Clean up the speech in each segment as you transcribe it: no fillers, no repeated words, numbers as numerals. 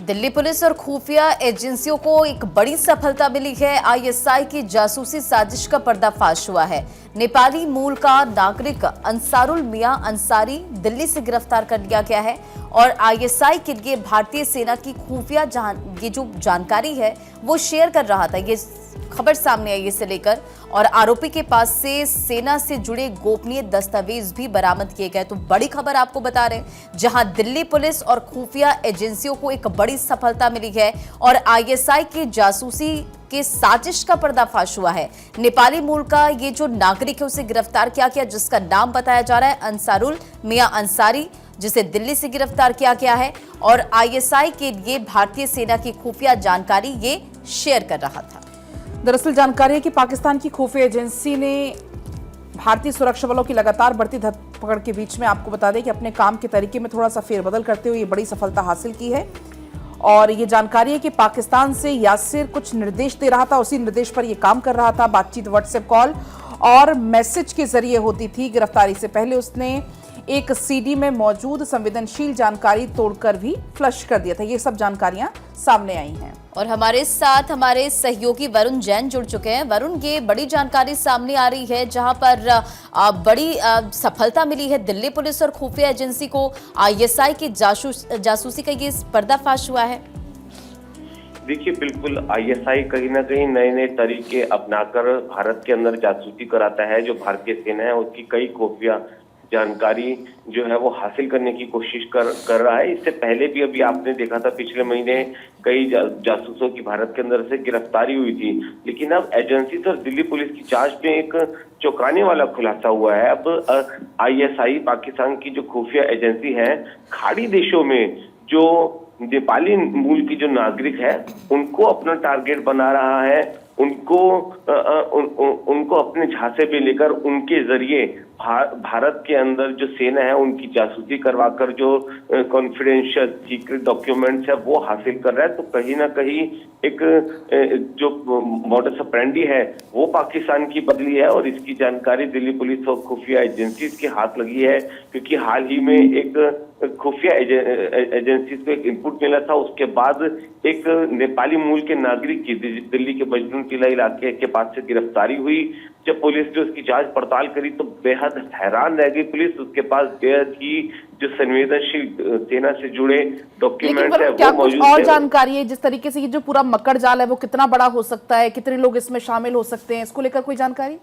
Delhi police और खुफिया एजेंसियों को एक बड़ी सफलता मिली है। आईएसआई की जासूसी साजिश का पर्दाफाश हुआ है। नेपाली मूल का नागरिक अंसारुल मियां अंसारी दिल्ली से गिरफ्तार कर लिया गया है और आईएसआई के लिए भारतीय सेना की खुफिया ये जो जानकारी है वो शेयर कर रहा था। ये खबर सामने आई इसे लेकर और आरोपी के पास से सेना से जुड़े गोपनीय दस्तावेज भी बरामद किए गए। तो बड़ी खबर आपको बता रहे हैं, जहां दिल्ली पुलिस और खुफिया एजेंसियों को एक बड़ी सफलता मिली है और आईएसआई की जासूसी के साजिश का पर्दाफाश हुआ है। नेपाली मूल का ये जो नागरिक है उसे गिरफ्तार किया गया, जिसका नाम बताया जा रहा है अंसारुल मियां अंसारी, जिसे दिल्ली से गिरफ्तार किया गया है और आईएसआई के लिए भारतीय सेना की खुफिया जानकारी ये शेयर कर रहा था। दरअसल जानकारी है कि पाकिस्तान की खुफिया एजेंसी ने भारतीय सुरक्षा बलों की लगातार बढ़ती धरपकड़ के बीच में आपको बता दें कि अपने काम के तरीके में थोड़ा सा फेरबदल करते हुए ये बड़ी सफलता हासिल की है। और ये जानकारी है कि पाकिस्तान से यासिर कुछ निर्देश दे रहा था, उसी निर्देश पर ये काम कर रहा था। बातचीत व्हाट्सएप कॉल और मैसेज के जरिए होती थी। गिरफ्तारी से पहले उसने एक सीडी में मौजूद संवेदनशील जानकारी तोड़कर भी फ्लश कर दिया था। ये सब जानकारियां सामने आई हैं और हमारे साथ हमारे सहयोगी वरुण जैन जुड़ चुके हैं। वरुण, ये बड़ी जानकारी सामने आ रही है जहां पर बड़ी सफलता मिली है दिल्ली पुलिस और खुफिया एजेंसी को। आईएसआई की जासूसी का ये पर्दाफाश हुआ है। देखिए, बिल्कुल आईएसआई कहीं ना कहीं नए नए तरीके अपनाकर भारत के अंदर जासूसी कराता है। जो भारतीय सेना है उसकी कई खुफिया जानकारी जो है वो हासिल करने की कोशिश कर रहा है। इससे पहले भी अभी आपने देखा था पिछले महीने कई जासूसों की भारत के अंदर से गिरफ्तारी हुई थी, लेकिन अब एजेंसी और दिल्ली पुलिस की जांच में एक चौंकाने वाला खुलासा हुआ है। अब आईएसआई पाकिस्तान की जो खुफिया एजेंसी है, खाड़ी देशों में जो नेपाली मूल की जो नागरिक है उनको अपना टारगेट बना रहा है। उनको अपने झांसे में लेकर उनके जरिए भारत के अंदर जो सेना है उनकी जासूसी करवाकर जो कॉन्फिडेंशियल सीक्रेट डॉक्यूमेंट्स है वो हासिल कर रहा है। तो कहीं ना कहीं एक जो मॉडस ऑपरेंडी है वो पाकिस्तान की बदली है और इसकी जानकारी दिल्ली पुलिस और खुफिया एजेंसी के हाथ लगी है, क्योंकि हाल ही में एक खुफिया एजेंसी को एक इनपुट मिला था। उसके बाद एक नेपाली मूल के नागरिक की दिल्ली के मजनून किला इलाके के पास से गिरफ्तारी हुई। जब पुलिस ने उसकी जांच पड़ताल करी तो बेहद हैरान रह गई पुलिस। उसके पास बेहद ही जो संवेदनशील सेना से जुड़े डॉक्यूमेंट्स है वो मौजूद है। और जानकारी है जिस तरीके से ये जो पूरा मकर जाल है वो कितना बड़ा हो सकता है, कितने लोग इसमें शामिल हो सकते हैं, इसको लेकर कोई जानकारी?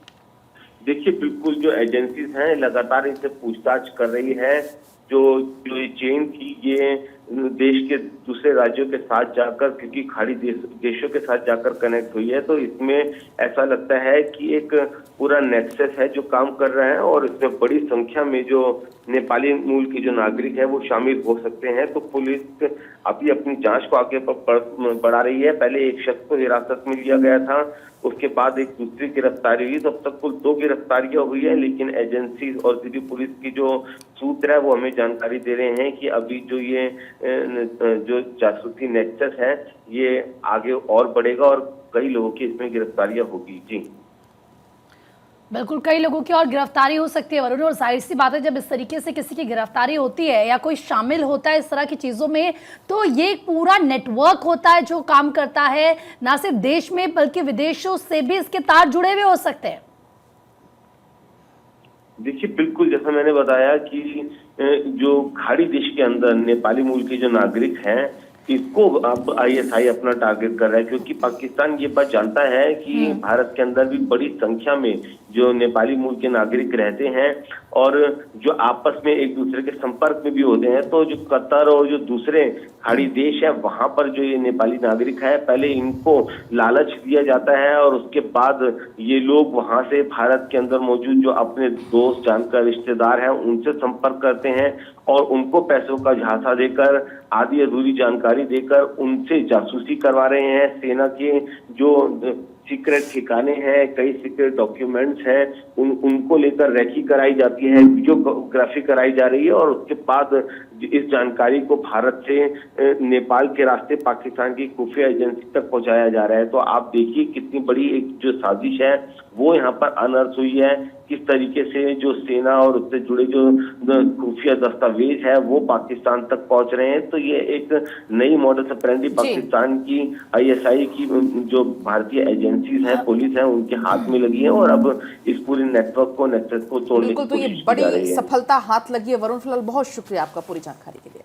देखिए, बिल्कुल जो एजेंसीज हैं लगातार इनसे पूछताछ कर रही है। जो ये चेन थी ये देश के दूसरे राज्यों के साथ जाकर, क्योंकि खाड़ी देशों के साथ जाकर कनेक्ट हुई है, तो इसमें ऐसा लगता है कि एक पूरा नेक्सस है जो काम कर रहा है और इसमें बड़ी संख्या में जो नेपाली मूल के जो नागरिक है वो शामिल हो सकते हैं। तो पुलिस अभी अपनी जांच को आगे बढ़ा रही है। पहले एक शख्स को हिरासत में लिया गया था, उसके बाद एक दूसरी गिरफ्तारी हुई, तो अब तक कुल 2 गिरफ्तारियां हुई है। लेकिन एजेंसी और दिल्ली पुलिस की जो सूत्र है वो हमें जानकारी दे रहे हैं कि अभी जो जासूसी नेक्सस है ये आगे और बढ़ेगा और कई लोगों की इसमें गिरफ्तारियां होगी। जी बिल्कुल, कई लोगों की और गिरफ्तारी हो सकती है वरुण, और जाहिर सी बात है जब इस तरीके से किसी की गिरफ्तारी होती है या कोई शामिल होता है इस तरह की चीज़ों में, तो ये पूरा नेटवर्क होता है जो काम करता है, ना सिर्फ देश में बल्कि विदेशों से भी इसके तार जुड़े हुए हो सकते हैं। देखिए, बिल्कुल जैसा मैंने बताया कि जो खाड़ी देश के अंदर नेपाली मूल के जो नागरिक हैं इसको अब आईएसआई अपना टारगेट कर रहा है, क्योंकि पाकिस्तान ये बात जानता है कि भारत के अंदर भी बड़ी संख्या में जो नेपाली मूल के नागरिक रहते हैं और जो आपस में एक दूसरे के संपर्क में भी होते हैं। तो जो कतर और जो दूसरे खाड़ी देश है वहां पर जो ये नेपाली नागरिक है पहले इनको लालच दिया जाता है और उसके बाद ये लोग वहां से भारत के अंदर मौजूद जो अपने दोस्त जानकर रिश्तेदार हैं उनसे संपर्क करते हैं और उनको पैसों का झांसा देकर आधी अधूरी जानकारी देकर उनसे जासूसी करवा रहे हैं। सेना के जो सीक्रेट ठिकाने हैं, कई सीक्रेट डॉक्यूमेंट्स हैं, उनको लेकर रैकी कराई जाती है, वीडियोग्राफी कराई जा रही है और उसके बाद इस जानकारी को भारत से नेपाल के रास्ते पाकिस्तान की खुफिया एजेंसी तक पहुंचाया जा रहा है। तो आप देखिए कितनी बड़ी एक जो साजिश है वो यहाँ पर अनर्थ हुई है। किस तरीके से जो सेना और उससे जुड़े जो खुफिया दस्तावेज है वो पाकिस्तान तक पहुंच रहे हैं। तो ये एक नई मॉडस ऑपरेंडी पाकिस्तान की ISI की जो भारतीय एजेंसीज हैं, पुलिस है, उनके हाथ में लगी है और अब इस पूरे नेटवर्क को तोड़ने की बिल्कुल, तो ये कोशिश की जा रही बड़ी है। सफलता हाथ लगी है। वरुण, फिलहाल बहुत शुक्रिया आपका पूरी जानकारी के लिए।